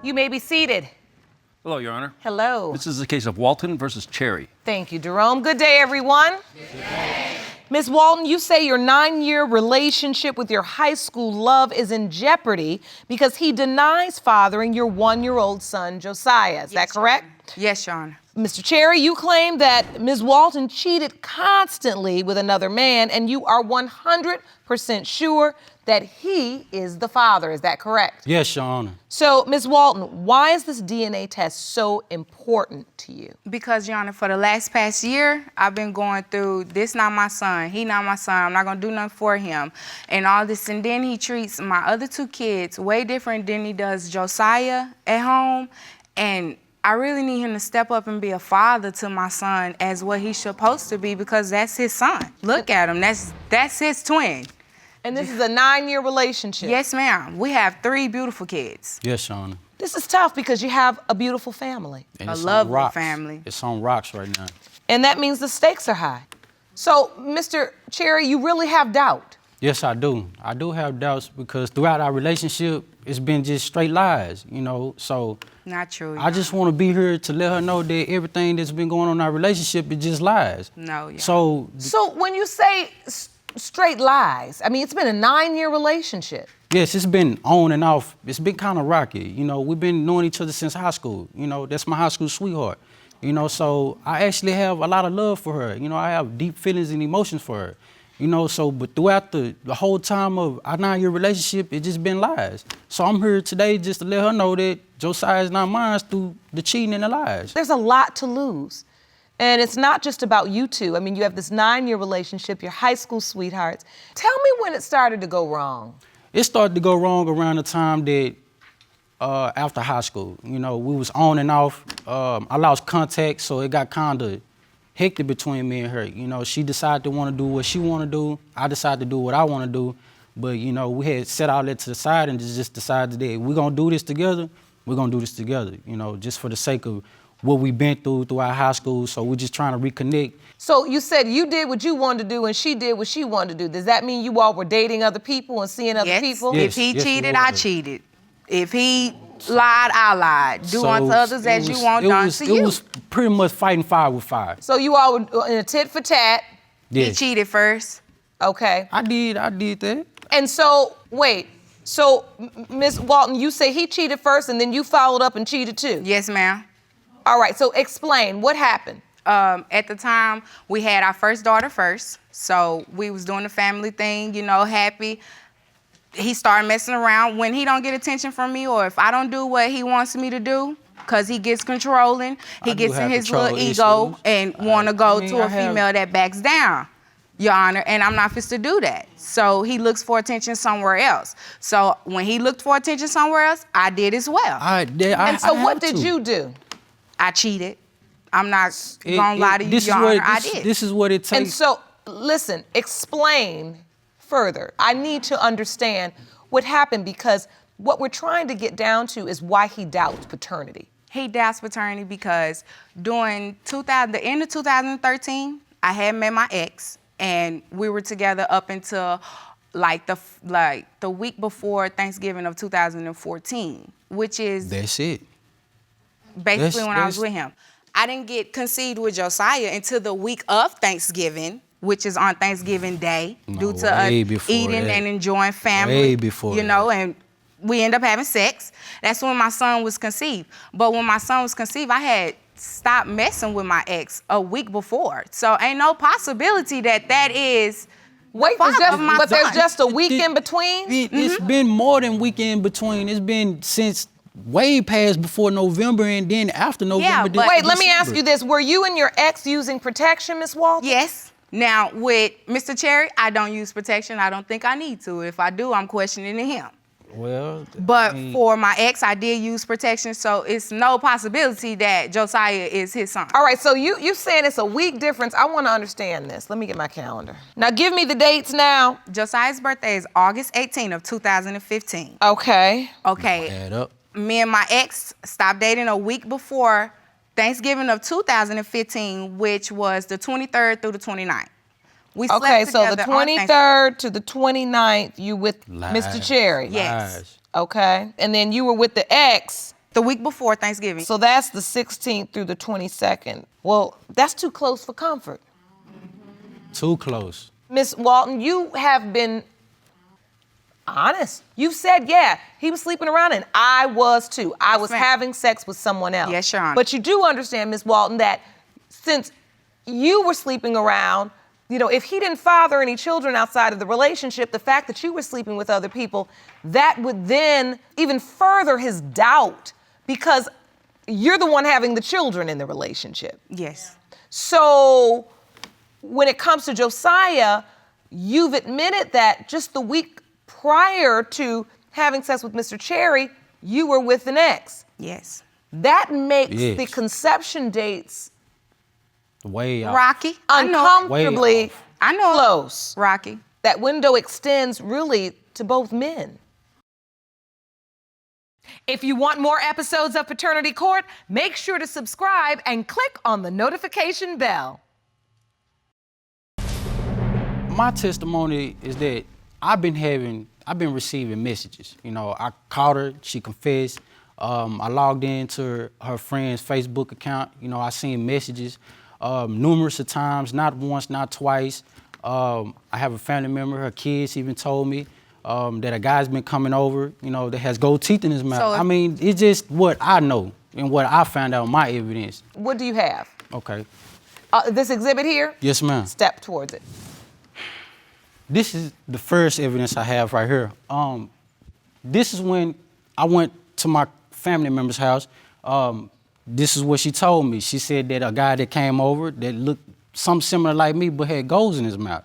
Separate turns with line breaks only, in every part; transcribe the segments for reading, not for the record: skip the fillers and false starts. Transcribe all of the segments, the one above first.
You may be seated.
Hello, Your Honor.
Hello.
This is the case of Walton versus Cherry.
Thank you, Jerome. Good day, everyone. Good day. Ms. Walton, you say your 9-year relationship with your high school love is in jeopardy because he denies fathering your 1-year-old son, Josiah. Is that correct?
Yes, Your Honor.
Mr. Cherry, you claim that Ms. Walton cheated constantly with another man, and you are 100% sure that he is the father. Is that correct?
Yes, Your Honor.
So, Ms. Walton, why is this DNA test so important to you?
Because, Your Honor, for the past year, I've been going through, this not my son, he not my son, I'm not gonna do nothing for him, and all this, and then he treats my other 2 kids way different than he does Josiah at home, and I really need him to step up and be a father to my son as what he's supposed to be, because that's his son. Look at him, that's his twin.
And this is a 9-year relationship?
Yes, ma'am. We have 3 beautiful kids.
Yes, Your Honor.
This is tough because you have a beautiful family.
And
A
it's on
lovely
rocks.
family.
It's on rocks right now.
And that means the stakes are high. So, Mr. Cherry, you really have doubt?
Yes, I do. I do have doubts because throughout our relationship, it's been just straight lies, you know, so.
Not true.
I just want to be here to let her know that everything that's been going on in our relationship is just lies.
No, yeah.
So
when you say straight lies, I mean, it's been a 9-year relationship.
yes, it's been on and off. It's been kind of rocky. You know, we've been knowing each other since high school. You know, that's my high school sweetheart. You know, so I actually have a lot of love for her. You know, I have deep feelings and emotions for her. You know, so, but throughout the whole time of our 9-year relationship, it's just been lies. So I'm here today just to let her know that Josiah is not mine through the cheating and the lies.
There's a lot to lose. And it's not just about you two. I mean, you have this 9-year relationship, your high school sweethearts. Tell me when it started to go wrong.
It started to go wrong around the time that after high school. You know, we was on and off. I lost contact, so it got kind of hectic between me and her. You know, she decided to want to do what she want to do. I decided to do what I want to do. But, you know, we had set all that to the side and just decided that we're going to do this together. We're going to do this together, you know, just for the sake of what we've been through our high school. So we're just trying to reconnect.
So you said you did what you wanted to do and she did what she wanted to do. Does that mean you all were dating other people and seeing other people?
Yes.
If he cheated,
we
I
were.
cheated. If he lied, I lied. Do unto others as you want done to you.
It was pretty much fighting fire with fire.
So you all were in a tit for tat.
He
Yes.
cheated first.
Okay.
I did that.
And so, wait. So, Ms. Walton, you say he cheated first and then you followed up and cheated too?
Yes, ma'am.
All right, so explain, what happened?
At the time, we had our first daughter first. So we was doing the family thing, you know, happy. He started messing around. When he don't get attention from me or if I don't do what he wants me to do, because he gets controlling, he gets in his little ego and want to go to a female that backs down, Your Honor, and I'm not fit to do that. So he looks for attention somewhere else. So when he looked for attention somewhere else, I did as well.
And so what did you do?
I cheated. I'm not gonna lie to you, Your Honor, I did.
This is what it takes.
And so, listen, explain further. I need to understand what happened because what we're trying to get down to is why he doubts paternity.
He doubts paternity because during the end of 2013, I had met my ex and we were together up until like the week before Thanksgiving of 2014, which is
That's it.
basically when I was with him. I didn't get conceived with Josiah until the week of Thanksgiving, which is on Thanksgiving Day, due to us eating and enjoying family.
Way before
you know, and we end up having sex. That's when my son was conceived. But when my son was conceived, I had stopped messing with my ex a week before. So ain't no possibility that is.
Wait, there's just a week in between?
It's been more than week in between. It's been since way past before November and then after November.
but
wait, let me ask you this. Were you and your ex using protection, Ms. Walton?
Yes. Now, with Mr. Cherry, I don't use protection. I don't think I need to. If I do, I'm questioning him.
Well,
But for my ex, I did use protection, so it's no possibility that Josiah is his son.
All right, so you saying it's a week difference. I want to understand this. Let me get my calendar. Now, give me the dates now.
Josiah's birthday is August 18th of 2015.
Okay.
Okay.
add up.
Me and my ex stopped dating a week before Thanksgiving of 2015, which was the 23rd through the 29th. We slept
Okay, so the
together on
23rd to the 29th, you with
Lies.
Mr. Cherry?
Yes.
Okay, and then you were with the ex
The week before Thanksgiving.
So that's the 16th through the 22nd. Well, that's too close for comfort.
Too close.
Miss Walton, you have been honest. You've said, yeah, he was sleeping around and I was too. I was
ma'am.
having sex with someone else.
Yes, Your Honor.
But you do understand, Miss Walton, that since you were sleeping around, if he didn't father any children outside of the relationship, the fact that you were sleeping with other people, that would then even further his doubt because you're the one having the children in the relationship.
Yes.
So when it comes to Josiah, you've admitted that just the week prior to having sex with Mr. Cherry, you were with an ex.
Yes.
That makes
Yes.
the conception dates
Way off.
Rocky. I know it.
uncomfortably
off.
I know it.
close.
Rocky.
That window extends really to both men. If you want more episodes of Paternity Court, make sure to subscribe and click on the notification bell.
My testimony is that I've been receiving messages. I caught her, she confessed. I logged into her friend's Facebook account. I seen messages numerous of times, not once, not twice. I have a family member, her kids even told me that a guy's been coming over, that has gold teeth in his mouth.
So
it's just what I know and what I found out my evidence.
What do you have?
Okay.
This exhibit here?
Yes, ma'am.
Step towards it.
This is the first evidence I have right here. This is when I went to my family member's house. This is what she told me. She said that a guy that came over that looked something similar like me but had goals in his mouth.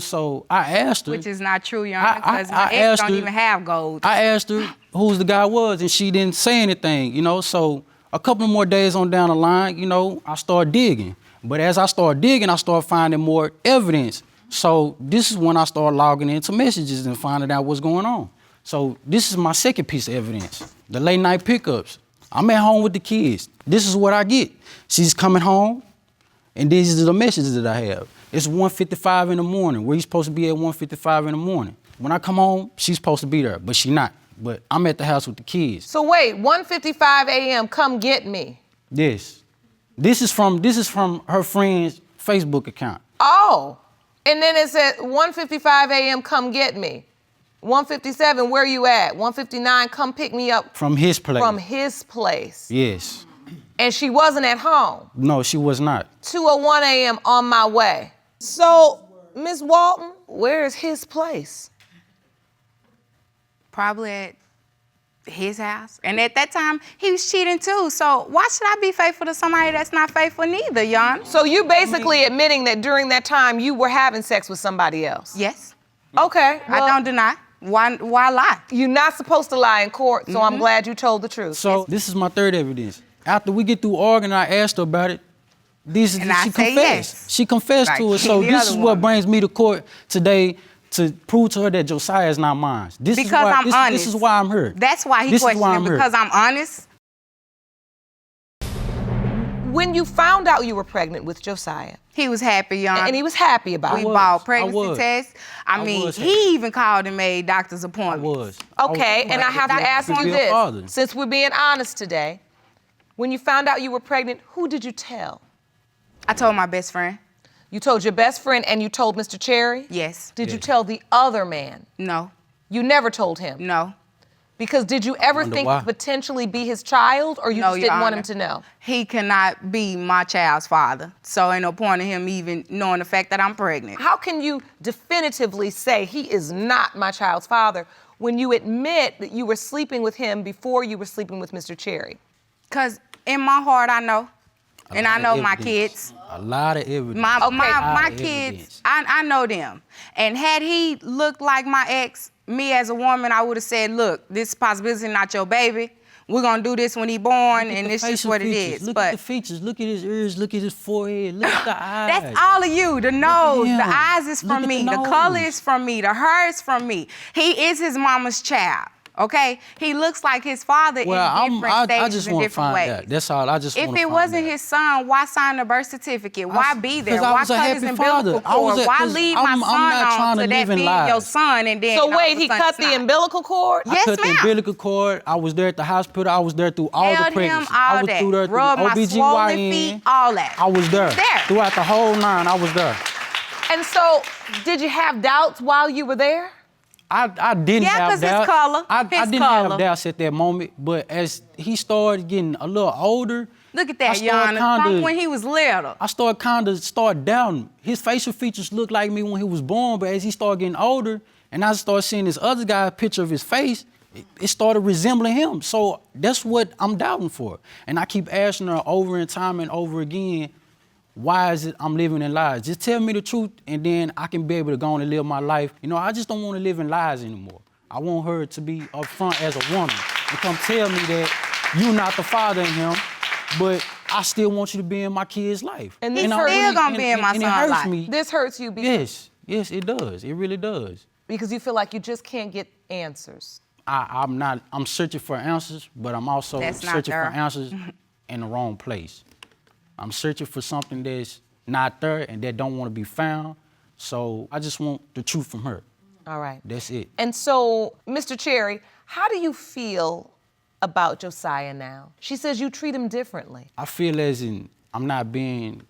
So I asked her.
Which is not true, Your Honor, because
I
my ex
asked
don't
her-
even have gold.
I asked her who the guy was, and she didn't say anything, So a couple more days on down the line, I started digging. But as I started digging, I started finding more evidence. So this is when I started logging into messages and finding out what's going on. So this is my second piece of evidence, the late night pickups. I'm at home with the kids. This is what I get. She's coming home, and these are the messages that I have. It's 1:55 in the morning. Where you supposed to be at 1:55 in the morning? When I come home, she's supposed to be there, but she's not. But I'm at the house with the kids.
So wait, 1:55 a.m., come get me.
Yes. This is from her friend's Facebook account.
Oh, and then it said 1:55 a.m., come get me. 1:57, where you at? 1:59, come pick me up.
From his place.
From his place.
Yes.
And she wasn't at home.
No, she was not.
2:01 a.m., on my way. So, Ms. Walton, where is his place?
Probably at his house. And at that time, he was cheating too. So why should I be faithful to somebody that's not faithful neither, Your Honor?
So you basically admitting that during that time you were having sex with somebody else?
Yes.
Okay.
I don't deny. Why lie?
You're not supposed to lie in court, so I'm glad you told the truth.
So this is my third evidence. After we get through arguing, I asked her about it.
And I
she
say
confessed.
yes.
She confessed
Like
to it. So
the
this
other
is what
woman.
brings me to court today to prove to her that Josiah is not mine. This is
Because
why,
I'm honest.
This is why I'm here.
That's why he
This is why
questioned
I'm
it,
here.
because I'm honest.
When you found out you were pregnant with Josiah,
He was happy, Your Honor.
and he was happy about
We
it.
bought
I
pregnancy
was.
tests. I mean,
was
he
happy.
even called and made doctor's
I
appointments.
was.
Okay, and I have to ask
to
you
be a
this,
father.
since we're being honest today. When you found out you were pregnant, who did you tell?
I told my best friend.
You told your best friend and you told Mr. Cherry?
Yes.
Did you
Yes.
tell the other man?
No.
You never told him?
No.
Because did you ever
Wonder
think
why.
to potentially be his child, or you
No,
just
Your
didn't want him
Honor.
to know?
He cannot be my child's father. So ain't no point in him even knowing the fact that I'm pregnant.
How can you definitively say he is not my child's father when you admit that you were sleeping with him before you were sleeping with Mr. Cherry?
Because in my heart, I know. And I
lot
know
of
my
evidence.
kids.
A lot of evidence.
My
Lot of
kids,
evidence.
I know them. And had he looked like my ex, me as a woman, I would have said, look, this possibility not your baby. We're going to do this when he born,
Look at
and
the
this is
facial
what it
features.
is.
Look
But
at the features. Look at his ears. Look at his forehead. Look at the eyes.
that's all of you. The nose,
him.
the eyes is
Look
from
at
me.
the
The color
nose.
is from me. The hair is from me. He is his mama's child, Okay, he looks like his father
Well,
in different stages
I just
in
want to
different
find
ways.
out. That's all. I just want
If
to
it
find
wasn't
out.
his son, why sign the birth certificate? Why be there?
'cause I
Why
was a
cut
happy
his umbilical
father. I was
cord?
a-
Why
'cause
leave
I'm
my son
not trying
on
to
to that
live in
being
lies.
your son and then
So
all
wait,
of a
he
sudden
cut
it's
the
not?
umbilical cord?
Yes,
I cut the
ma'am.
umbilical cord. I was there at the hospital. I was there through all
Held
the
him,
pregnancies.
all
I was
that.
through there through
Rubbed my swollen
OBGYN.
feet, all that.
I was
He
there.
was there.
Throughout the whole 9, I was there.
And so, did you have doubts while you were there?
I didn't
Yeah,
have
'cause his
doubts.
color.
I
His
didn't
color.
have doubts at that moment, but as he started getting a little older,
Look at
I
that,
started
Yana, from
kinda-
when he was little.
I started down. His facial features looked like me when he was born, but as he started getting older, and I started seeing this other guy picture of his face, it started resembling him. So that's what I'm doubting for. And I keep asking her over and time and over again, why is it I'm living in lies? Just tell me the truth, and then I can be able to go on and live my life. You know, I just don't want to live in lies anymore. I want her to be upfront as a woman and come tell me that you're not the father in him, but I still want you to be in my kid's life.
And
He's
this
still
hurts,
gonna be in my
and it
son's
hurts
life.
me.
this hurts you because,
Yes, it does. It really does.
because you feel like you just can't get answers.
I'm searching for answers, but I'm also
That's not
searching for
there.
answers in the wrong place. I'm searching for something that's not there and that don't want to be found. So I just want the truth from her.
All right.
That's it.
And so, Mr. Cherry, how do you feel about Josiah now? She says you treat him differently.
I feel as in I'm not being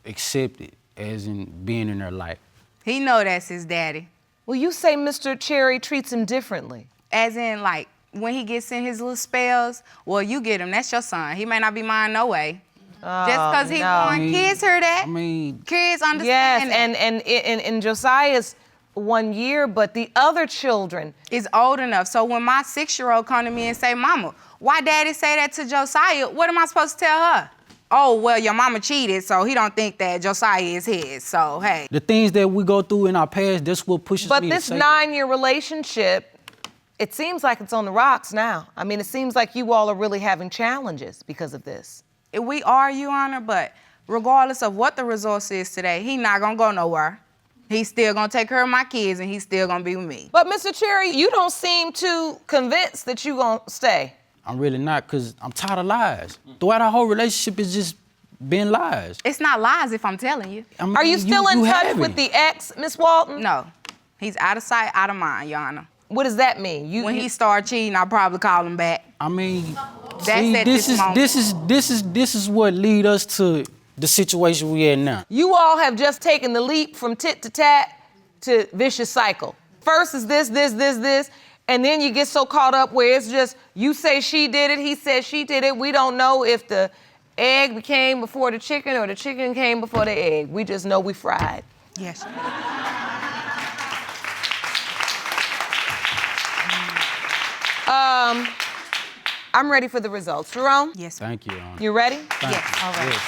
accepted, as in being in her life.
He know that's his daddy.
Well, you say Mr. Cherry treats him differently.
As in, like, when he gets in his little spells, well, you get him. That's your son. He may not be mine no way. Just because he
no.
born, kids hear that.
I mean,
Kids
Yes,
understand that.
and Josiah's 1 year, but the other children.
Is old enough. So when my 6-year-old come to me and say, Mama, why daddy say that to Josiah? What am I supposed to tell her? Oh, well, your mama cheated, so he don't think that Josiah is his. So, hey.
the things that we go through in our past, that's what pushes
But
me to
this
say that.
9-year relationship, it seems like it's on the rocks now. I mean, it seems like you all are really having challenges because of this.
We are, Your Honor, but regardless of what the resource is today, he not gonna go nowhere. He's still gonna take care of my kids and he's still gonna be with me.
But Mr. Cherry, you don't seem too convinced that you gonna stay.
I'm really not, because I'm tired of lies. Throughout our whole relationship, it's just been lies.
It's not lies if I'm telling you.
I mean,
Are you still in touch
haven't.
with the ex, Miss Walton?
No, he's out of sight, out of mind, Your Honor.
What does that mean?
When he start cheating, I'll probably call him back.
I mean,
That's
see,
at this moment.
this is what lead us to the situation we in now.
You all have just taken the leap from tit to tat to vicious cycle. First is this, and then you get so caught up where it's just, you say she did it, he says she did it. We don't know if the egg came before the chicken or the chicken came before the egg. We just know we fried.
Yes.
I'm ready for the results. Jerome,
Yes.
Thank you, Your Honor.
you ready?
Thank
Yes.
you.
All right.
Yes.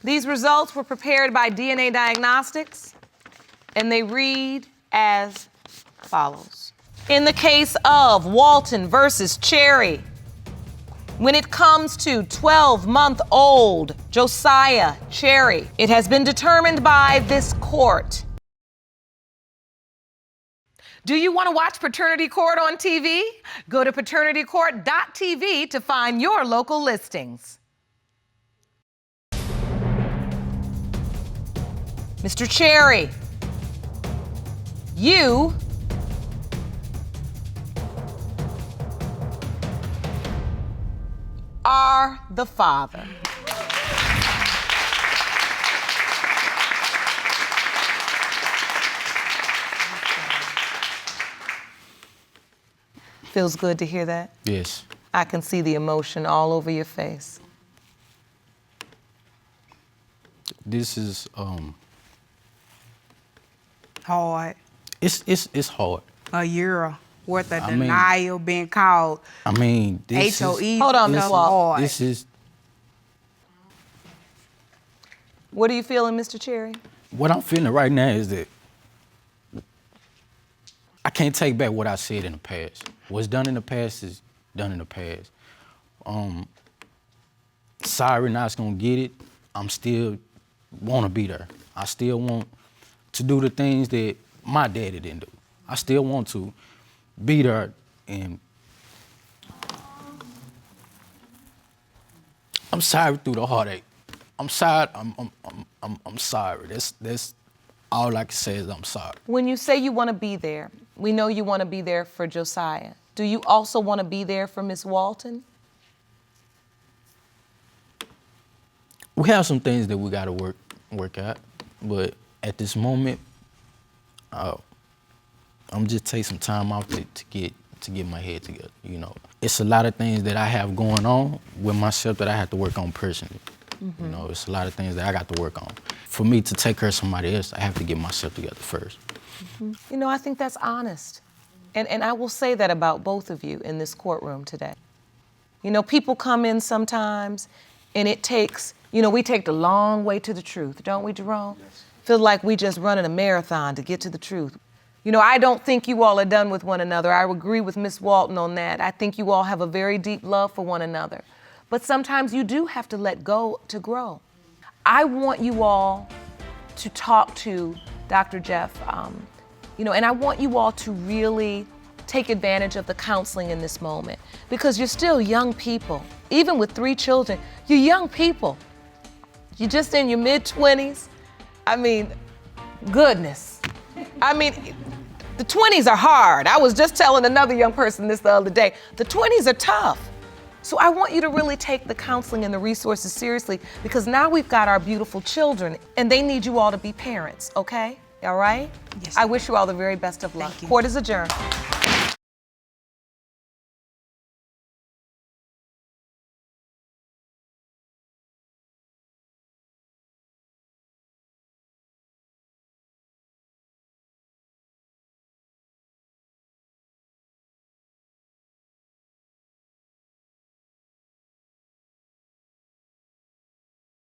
These results were prepared by DNA Diagnostics, and they read as follows. In the case of Walton versus Cherry, when it comes to 12-month-old Josiah Cherry, it has been determined by this court. Do you want to watch Paternity Court on TV? Go to paternitycourt.tv to find your local listings. Mr. Cherry, you are the father. Feels good to hear that?
Yes.
I can see the emotion all over your face.
This is
Hard.
it's hard.
A year worth of
I mean-
denial being called
I mean, this
HOE.
is
Hold on,
so
Miss Walton.
hard.
this is
What are you feeling, Mr. Cherry?
what I'm feeling right now is that I can't take back what I said in the past. What's done in the past is done in the past. Sorry, not gonna get it. I'm still wanna be there. I still want to do the things that my daddy didn't do. I still want to be there, and I'm sorry through the heartache. I'm sorry. I'm sorry. That's all I can say is I'm sorry.
When you say you want to be there, we know you want to be there for Josiah. Do you also want to be there for Miss Walton?
We have some things that we gotta work out, but at this moment, I'm just taking some time off to get my head together. You know, it's a lot of things that I have going on with myself that I have to work on personally. Mm-hmm. You know, it's a lot of things that I got to work on. For me to take care of somebody else, I have to get myself together first.
Mm-hmm. You know, I think that's honest. And I will say that about both of you in this courtroom today. You know, people come in sometimes and it takes, you know, we take the long way to the truth, don't we, Jerome? Yes. Feel like we just running a marathon to get to the truth. You know, I don't think you all are done with one another. I agree with Miss Walton on that. I think you all have a very deep love for one another. But sometimes you do have to let go to grow. I want you all to talk to Dr. Jeff, you know, and I want you all to really take advantage of the counseling in this moment because you're still young people. Even with 3 children, you're young people. You're just in your mid-20s. I mean, goodness. I mean, the 20s are hard. I was just telling another young person this the other day. The 20s are tough. So I want you to really take the counseling and the resources seriously because now we've got our beautiful children and they need you all to be parents, okay? All right?
Yes.
I wish you all the very best of luck.
Thank you.
Court is adjourned.